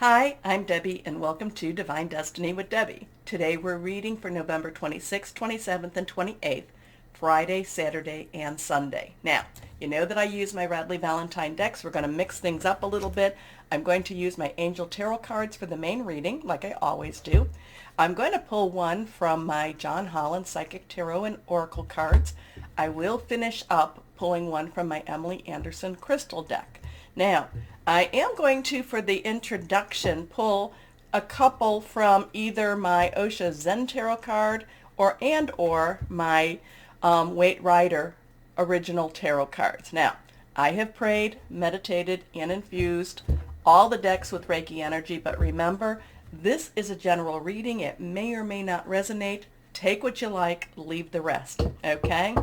Hi, I'm Debbie and welcome to Divine Destiny with Debbie. Today we're reading for November 26th, 27th, and 28th, Friday, Saturday, and Sunday. Now, you know that I use my Radley Valentine decks. We're going to mix things up a little bit. I'm going to use my Angel Tarot cards for the main reading, like I always do. I'm going to pull one from my John Holland Psychic Tarot and Oracle cards. I will finish up pulling one from my Emily Anderson Crystal deck. Now, I am going to, for the introduction, pull a couple from either my Osha Zen Tarot card or my Waite Rider original tarot cards. Now, I have prayed, meditated, and infused all the decks with Reiki energy, but remember, this is a general reading. It may or may not resonate. Take what you like, leave the rest, okay?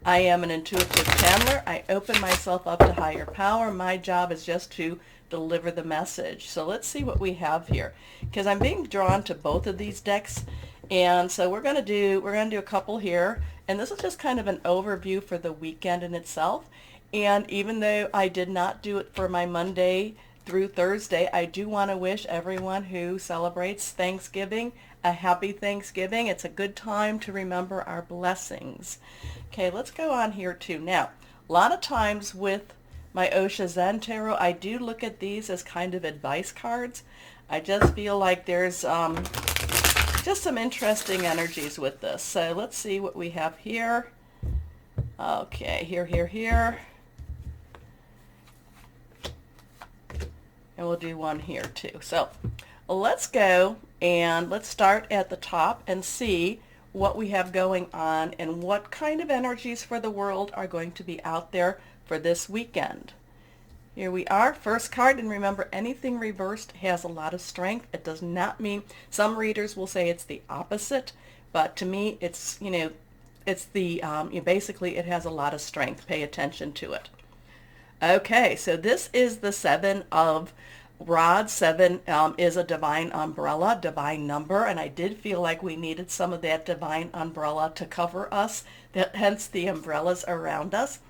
I am an intuitive channeler. I open myself up to higher power. My job is just to deliver the message. So let's see what we have here, because I'm being drawn to both of these decks. And so we're going to do a couple here, and this is just kind of an overview for the weekend in itself. And even though I did not do it for my Monday through Thursday, I do want to wish everyone who celebrates Thanksgiving a happy Thanksgiving. It's a good time to remember our blessings. Okay, let's go on here too. Now, a lot of times with my Osha Zen Tarot, I do look at these as kind of advice cards. I just feel like there's just some interesting energies with this. So let's see what we have here. Okay, here. And we'll do one here too. So let's go and let's start at the top and see what we have going on and what kind of energies for the world are going to be out there for this weekend. Here we are, first card, and remember, anything reversed has a lot of strength. It does not mean, some readers will say it's the opposite, but to me it's, it's the, basically it has a lot of strength. Pay attention to it. Okay, so this is the Seven of Rods. Seven is a divine umbrella, divine number, and I did feel like we needed some of that divine umbrella to cover us, hence the umbrellas around us.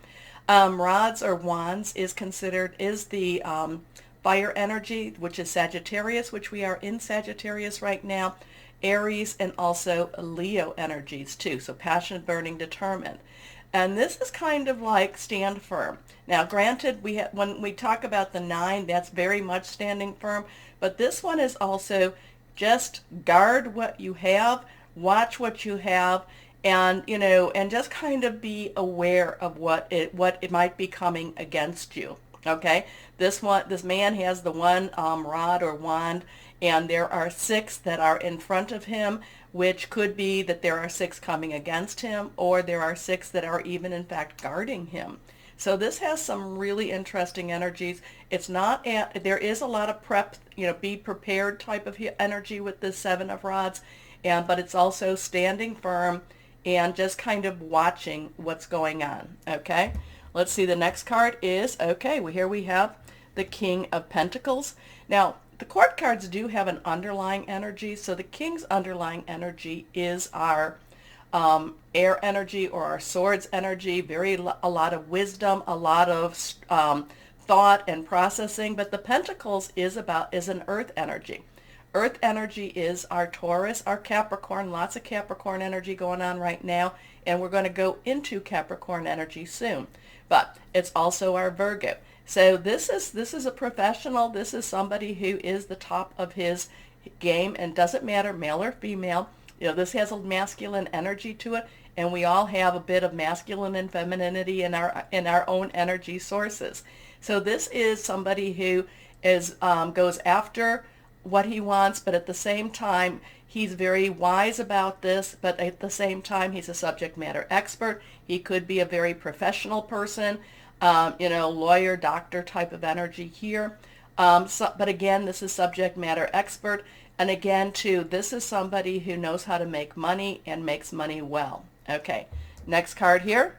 Rods or wands is the fire energy, which is Sagittarius, which we are in Sagittarius right now, Aries, and also Leo energies too, so passionate, burning, determined. And this is kind of like stand firm. Now, granted, when we talk about the 9, that's very much standing firm, but this one is also just guard what you have, watch what you have, and and just kind of be aware of what it might be coming against you. Okay, this man has the one rod or wand, and there are 6 that are in front of him, which could be that there are 6 coming against him, or there are 6 that are even in fact guarding him. So this has some really interesting energies. It's not there is a lot of prep, be prepared type of energy with this 7 of Rods, but it's also standing firm and just kind of watching what's going on. Okay, let's see. The next card is, here we have the King of Pentacles. Now, the court cards do have an underlying energy, so the King's underlying energy is our air energy, or our swords energy, a lot of wisdom, a lot of thought and processing, but the Pentacles is an earth energy. Earth energy is our Taurus, our Capricorn, lots of Capricorn energy going on right now, and we're going to go into Capricorn energy soon. But it's also our Virgo. So this is a professional. This is somebody who is the top of his game, and doesn't matter male or female. This has a masculine energy to it, and we all have a bit of masculine and femininity in our own energy sources. So this is somebody who goes after what he wants, but at the same time he's very wise about this, but at the same time he's a subject matter expert. He could be a very professional person, lawyer, doctor type of energy here, but again, this is subject matter expert, and again too, this is somebody who knows how to make money and makes money well. Okay, next card here,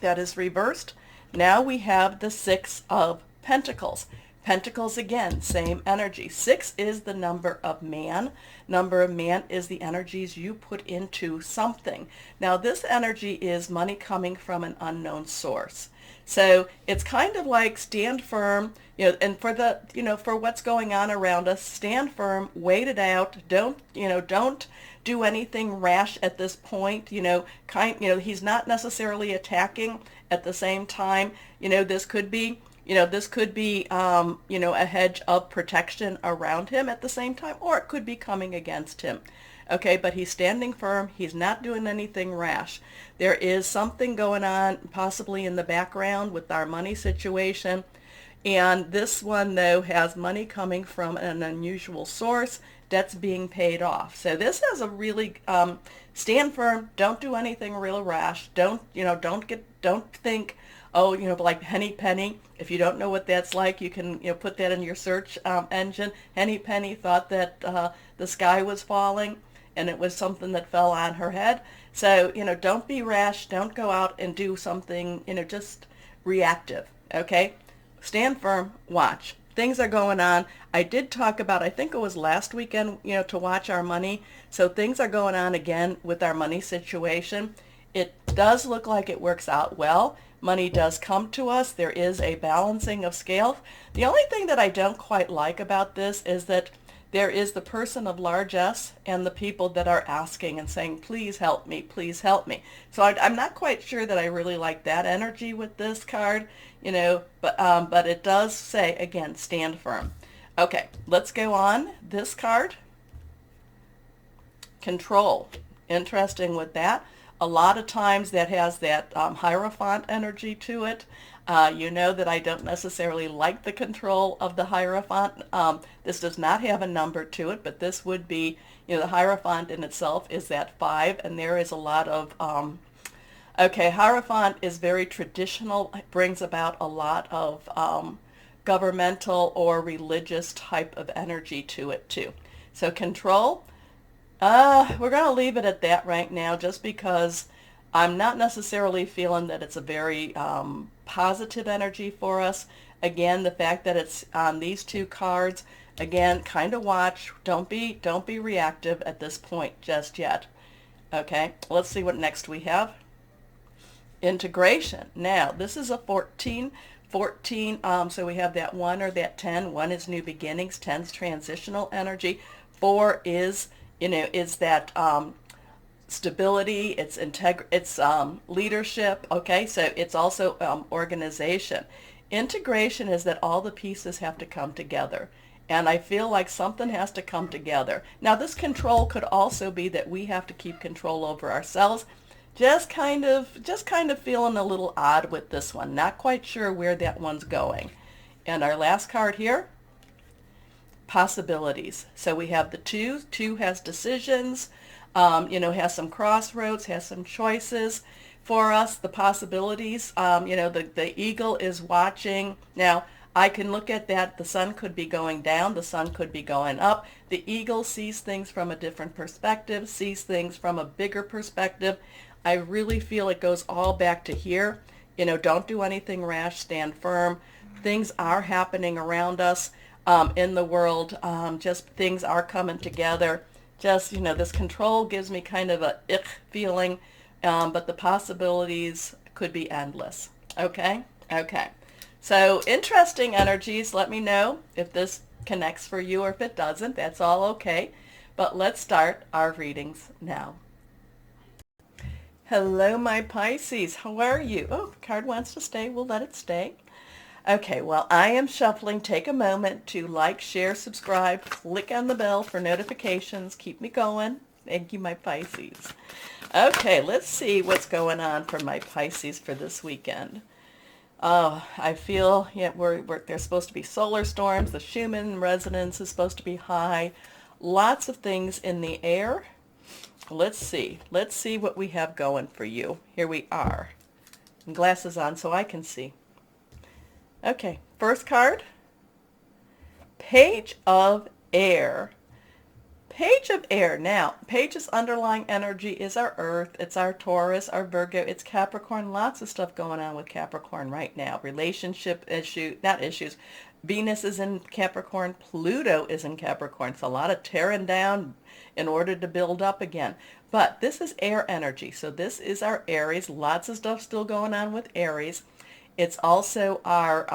that is reversed. Now we have the 6 of Pentacles. Pentacles again, same energy. 6 is the number of man. Number of man is the energies you put into something. Now this energy is money coming from an unknown source. So it's kind of like stand firm, and for the, for what's going on around us, stand firm, wait it out. Don't do anything rash at this point. He's not necessarily attacking. At the same time, this could be a hedge of protection around him at the same time, or it could be coming against him. Okay, but he's standing firm. He's not doing anything rash. There is something going on possibly in the background with our money situation. And this one, though, has money coming from an unusual source. Debts being paid off. So this has a really, stand firm. Don't do anything real rash. Don't think, oh, like Henny Penny. If you don't know what that's like, you can put that in your search engine. Henny Penny thought that the sky was falling, and it was something that fell on her head. So, don't be rash. Don't go out and do something, just reactive. Okay? Stand firm. Watch. Things are going on. I did talk about, I think it was last weekend, to watch our money. So things are going on again with our money situation. It does look like it works out well. Money does come to us. There is a balancing of scales. The only thing that I don't quite like about this is that there is the person of large S and the people that are asking and saying, please help me, please help me. So I'm not quite sure that I really like that energy with this card, but it does say, again, stand firm. Okay, let's go on. This card, control. Interesting with that. A lot of times that has that Hierophant energy to it. You know that I don't necessarily like the control of the Hierophant. This does not have a number to it, but this would be, the Hierophant in itself is that 5, and there is a lot of, Hierophant is very traditional. It brings about a lot of governmental or religious type of energy to it too. So control. We're going to leave it at that right now, just because I'm not necessarily feeling that it's a very positive energy for us. Again, the fact that it's on these two cards, again, kind of watch. Don't be reactive at this point just yet. Okay, let's see what next we have. Integration. Now, this is a 14. So we have that 1 or that 10. 1 is new beginnings. 10's transitional energy. 4 is is that stability, it's leadership. Okay, so it's also organization. Integration is that all the pieces have to come together, and I feel like something has to come together. Now this control could also be that we have to keep control over ourselves. Just kind of feeling a little odd with this one. Not quite sure where that one's going. And our last card here, possibilities. So we have the 2. 2 has decisions, has some crossroads, has some choices for us. The possibilities, the eagle is watching. Now, I can look at that. The sun could be going down. The sun could be going up. The eagle sees things from a different perspective, sees things from a bigger perspective. I really feel it goes all back to here. Don't do anything rash. Stand firm. Things are happening around us. In the world, just things are coming together. Just, this control gives me kind of a ick feeling, but the possibilities could be endless. Okay? Okay. So interesting energies. Let me know if this connects for you or if it doesn't. That's all okay. But let's start our readings now. Hello, my Pisces. How are you? Oh, the card wants to stay. We'll let it stay. Okay, well, I am shuffling. Take a moment to like, share, subscribe, click on the bell for notifications. Keep me going. Thank you, my Pisces. Okay, let's see what's going on for my Pisces for this weekend. I feel there's supposed to be solar storms. The Schumann resonance is supposed to be high. Lots of things in the air. Let's see. Let's see what we have going for you. Here we are. Glasses on so I can see. Okay, first card, Page of Air. Page of Air. Now, Page's underlying energy is our Earth. It's our Taurus, our Virgo. It's Capricorn. Lots of stuff going on with Capricorn right now. Relationship not issues. Venus is in Capricorn. Pluto is in Capricorn. So a lot of tearing down in order to build up again. But this is air energy. So this is our Aries. Lots of stuff still going on with Aries. It's also our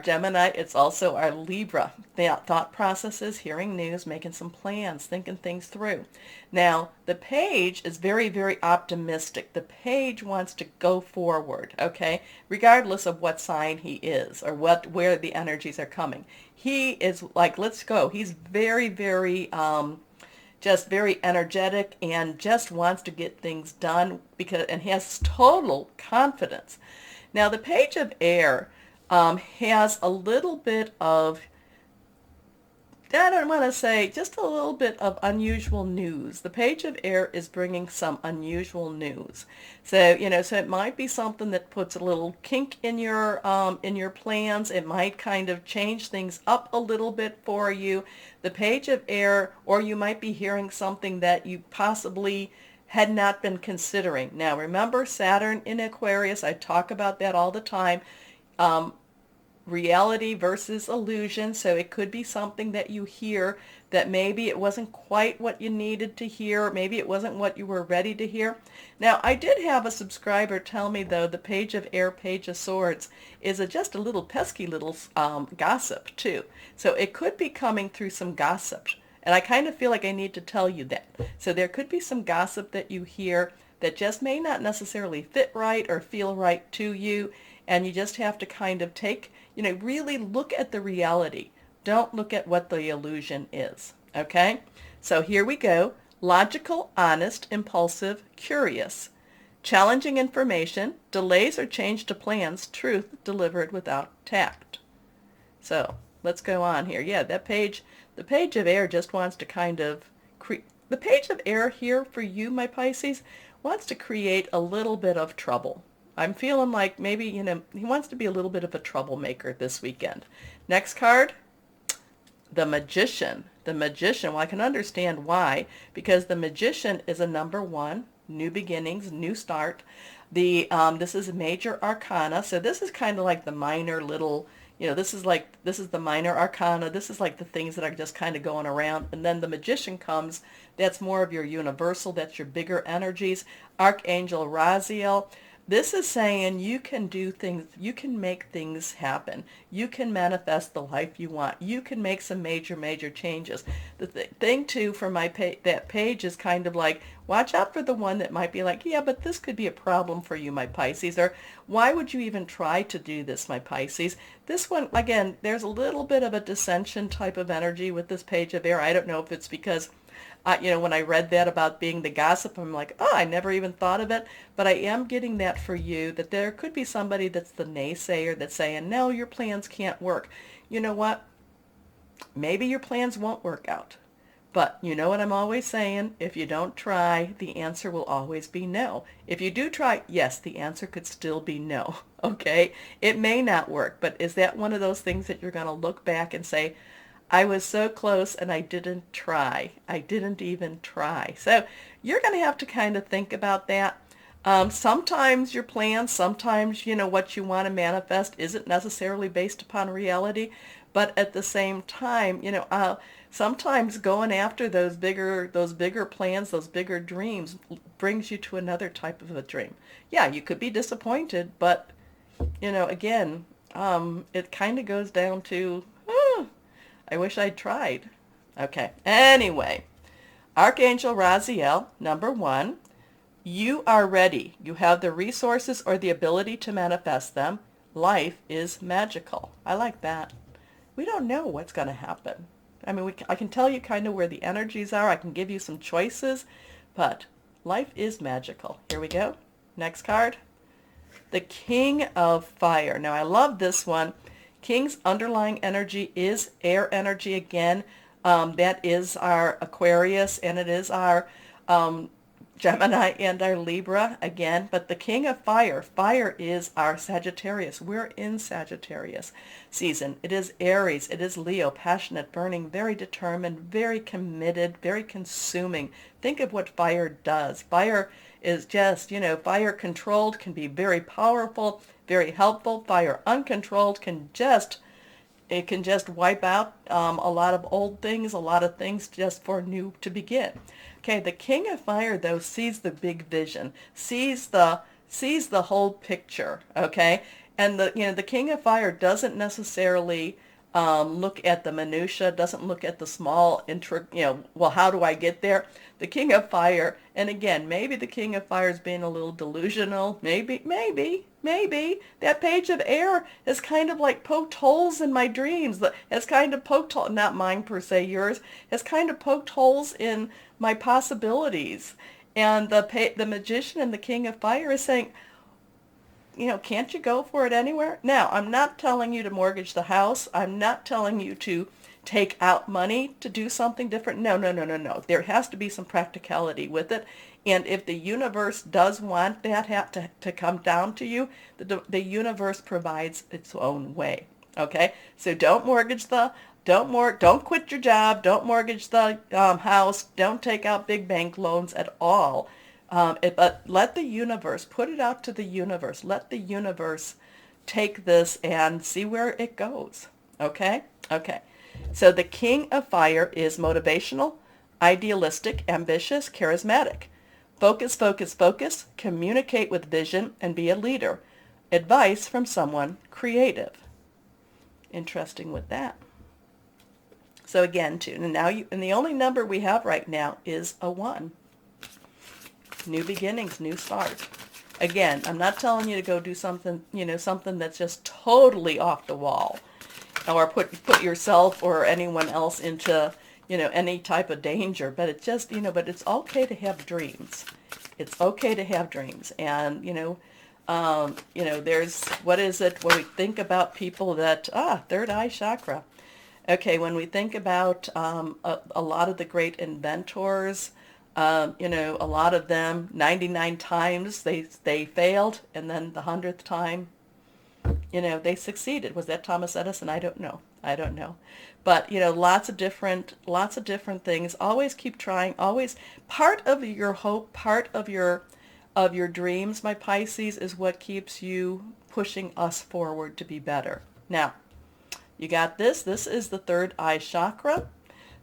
Gemini. It's also our Libra. Thought processes, hearing news, making some plans, thinking things through. Now, the Page is very, very optimistic. The Page wants to go forward, okay, regardless of what sign he is or where the energies are coming. He is like, let's go. He's very, very just very energetic and just wants to get things done and has total confidence. Now, the Page of Air has a little bit of, I don't want to say, just a little bit of unusual news. The Page of Air is bringing some unusual news. So, so it might be something that puts a little kink in your plans. It might kind of change things up a little bit for you. The Page of Air, or you might be hearing something that you possibly had not been considering. Now, remember Saturn in Aquarius, I talk about that all the time. Reality versus illusion. So it could be something that you hear that maybe it wasn't quite what you needed to hear. Maybe it wasn't what you were ready to hear. Now, I did have a subscriber tell me, though, the Page of Air, Page of Swords is just a little pesky little gossip, too. So it could be coming through some gossip. And I kind of feel like I need to tell you that. So there could be some gossip that you hear that just may not necessarily fit right or feel right to you. And you just have to kind of really look at the reality. Don't look at what the illusion is. Okay? So here we go. Logical, honest, impulsive, curious. Challenging information, delays or change to plans, truth delivered without tact. So let's go on here. Yeah, the Page of Air just wants to kind of the Page of Air here for you, my Pisces, wants to create a little bit of trouble. I'm feeling like maybe, he wants to be a little bit of a troublemaker this weekend. Next card, the Magician. The Magician, well, I can understand why, because the Magician is a number 1, new beginnings, new start. This is a major arcana, so this is kind of like the minor little, this is the minor arcana. This is like the things that are just kind of going around. And then the Magician comes, that's more of your universal, that's your bigger energies. Archangel Raziel. This is saying you can do things, you can make things happen. You can manifest the life you want. You can make some major, major changes. The thing too for that page is kind of like, watch out for the one that might be like, yeah, but this could be a problem for you, my Pisces, or why would you even try to do this, my Pisces? This one, again, there's a little bit of a dissension type of energy with this Page of Air. I don't know if it's because when I read that about being the gossip, I'm like, oh, I never even thought of it. But I am getting that for you, that there could be somebody that's the naysayer that's saying, no, your plans can't work. You know what? Maybe your plans won't work out. But you know what I'm always saying? If you don't try, the answer will always be no. If you do try, yes, the answer could still be no. Okay? It may not work, but is that one of those things that you're going to look back and say, I was so close and I didn't try. I didn't even try. So you're going to have to kind of think about that. Sometimes your plans, sometimes, what you want to manifest isn't necessarily based upon reality. But at the same time, sometimes going after those bigger plans, those bigger dreams brings you to another type of a dream. Yeah, you could be disappointed, but, again, it kind of goes down to, I wish I'd tried. Okay. Anyway, Archangel Raziel, number 1, you are ready. You have the resources or the ability to manifest them. Life is magical. I like that. We don't know what's going to happen. I mean, I can tell you kind of where the energies are. I can give you some choices, but life is magical. Here we go. Next card. The King of Fire. Now, I love this one. King's underlying energy is air energy again. That is our Aquarius, and it is our Gemini and our Libra again, but the King of Fire, fire is our Sagittarius. We're in Sagittarius season. It is Aries, it is Leo, passionate, burning, very determined, very committed, very consuming. Think of what fire does. Fire is just, fire controlled can be very powerful, very helpful. Fire uncontrolled can just wipe out a lot of old things, a lot of things just for new to begin. Okay, the King of Fire though sees the big vision, sees the whole picture. Okay, and the King of Fire doesn't necessarily look at the minutia, doesn't look at the small well, how do I get there? The King of Fire, and again, maybe the King of Fire is being a little delusional. Maybe that page of air has kind of like poked holes in my dreams. Has kind of poked holes, not mine per se, yours, has kind of poked holes in my possibilities. And the Magician and the King of Fire is saying, can't you go for it anywhere? Now, I'm not telling you to mortgage the house. I'm not telling you to take out money to do something different. No, no, no, no, no. There has to be some practicality with it. And if the universe does want that to come down to you, the universe provides its own way. Okay? So don't quit your job. Don't mortgage the house. Don't take out big bank loans at all. But let the universe, put it out to the universe. Let the universe take this and see where it goes. Okay? Okay. So the King of Fire is motivational, idealistic, ambitious, charismatic. Focus, focus, focus. Communicate with vision and be a leader. Advice from someone creative. Interesting with that. So again, and the only number we have right now is a 1. New beginnings, new start. Again, I'm not telling you to go do something, something that's just totally off the wall, or put yourself or anyone else into, any type of danger. But it's just, but it's okay to have dreams. It's okay to have dreams. And, there's, what is it when we think about people that, third eye chakra. Okay, when we think about a lot of the great inventors, a lot of them, 99 times they failed, and then the 100th time, they succeeded. Was that Thomas Edison? I don't know. But, lots of different things. Always keep trying. Always, part of your hope, part of your dreams, my Pisces, is what keeps you pushing us forward to be better. Now, you got this. This is the third eye chakra.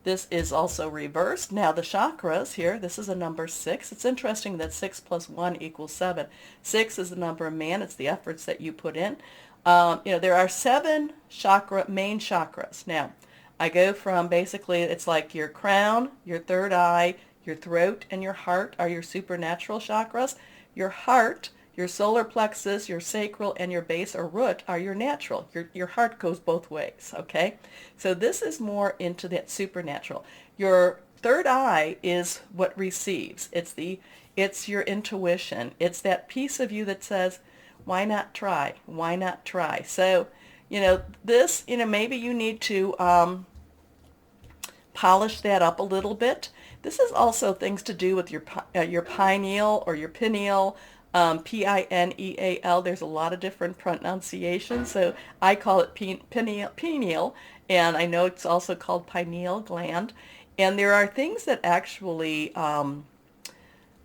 This is also reversed. Now the chakras here, this is a number 6. It's interesting that 6 plus 1 equals 7. 6 is the number of man. It's the efforts that you put in. There are 7 main chakras. Now, I go from basically, it's like your crown, your third eye, your throat, and your heart are your supernatural chakras. Your heart, your solar plexus, your sacral, and your base or root are your natural. Your heart goes both ways, okay? So this is more into that supernatural. Your third eye is what receives. It's your intuition. It's that piece of you that says, why not try? Why not try? So, this, maybe you need to polish that up a little bit. This is also things to do with your pineal or your pineal, Pineal. There's a lot of different pronunciations, so I call it pineal, and I know it's also called pineal gland. And there are things that actually,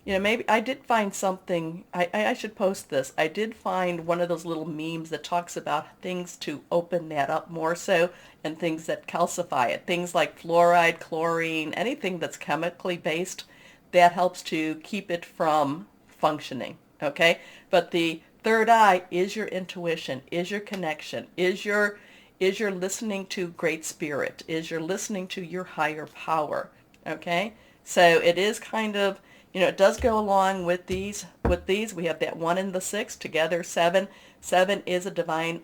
maybe I did find something, I should post this. I did find one of those little memes that talks about things to open that up more so, and things that calcify it. Things like fluoride, chlorine, anything that's chemically based, that helps to keep it from functioning. Okay, but the third eye is your intuition, is your connection, is your listening to great spirit, is your listening to your higher power. Okay, so it is kind of, it does go along with these. We have that 1 and the 6 together, 7. 7 is a divine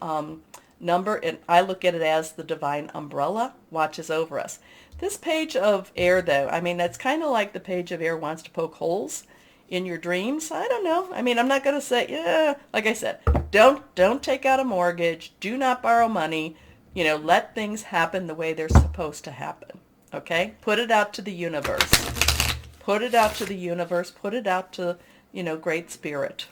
number, and I look at it as the divine umbrella watches over us. This page of air, though, that's kind of like the page of air wants to poke holes in your dreams. I don't know. I'm not going to say, like I said, don't take out a mortgage. Do not borrow money. Let things happen the way they're supposed to happen. Okay? Put it out to the universe. Put it out to the universe. Put it out to, Great Spirit.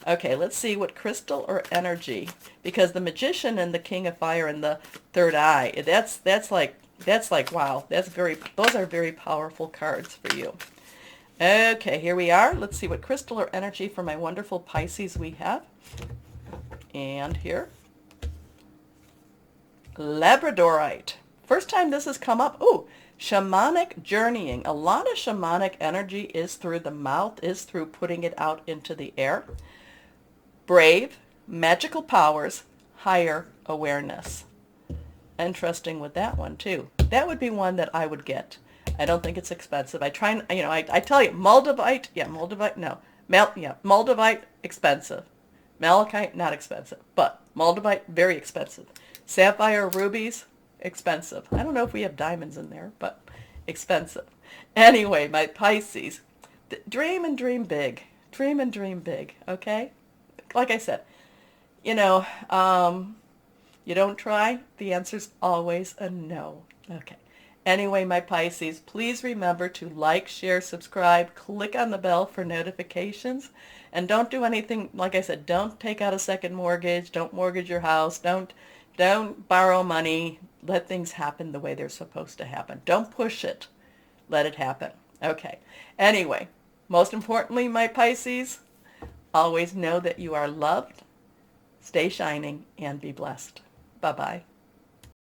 Okay, let's see what crystal or energy, because the Magician and the King of Fire and the Third Eye, that's like wow, those are very powerful cards for you. Okay, here we are. Let's see what crystal or energy for my wonderful Pisces we have. And here, Labradorite. First time this has come up. Ooh, shamanic journeying. A lot of shamanic energy is through the mouth, is through putting it out into the air. Brave, magical powers, higher awareness. Interesting with that one too. That would be one that I would get. I don't think it's expensive. I try and, I tell you, Moldavite, Moldavite, expensive. Malachite, not expensive. But Moldavite, very expensive. Sapphire, rubies, expensive. I don't know if we have diamonds in there, but expensive. Anyway, my Pisces, dream and dream big. Dream and dream big, okay? Like I said, you don't try, the answer's always a no. Okay. Anyway, my Pisces, please remember to like, share, subscribe, click on the bell for notifications, and don't do anything, like I said, don't take out a second mortgage, don't mortgage your house, don't borrow money, let things happen the way they're supposed to happen. Don't push it, let it happen. Okay. Anyway, most importantly, my Pisces, always know that you are loved, stay shining, and be blessed. Bye-bye.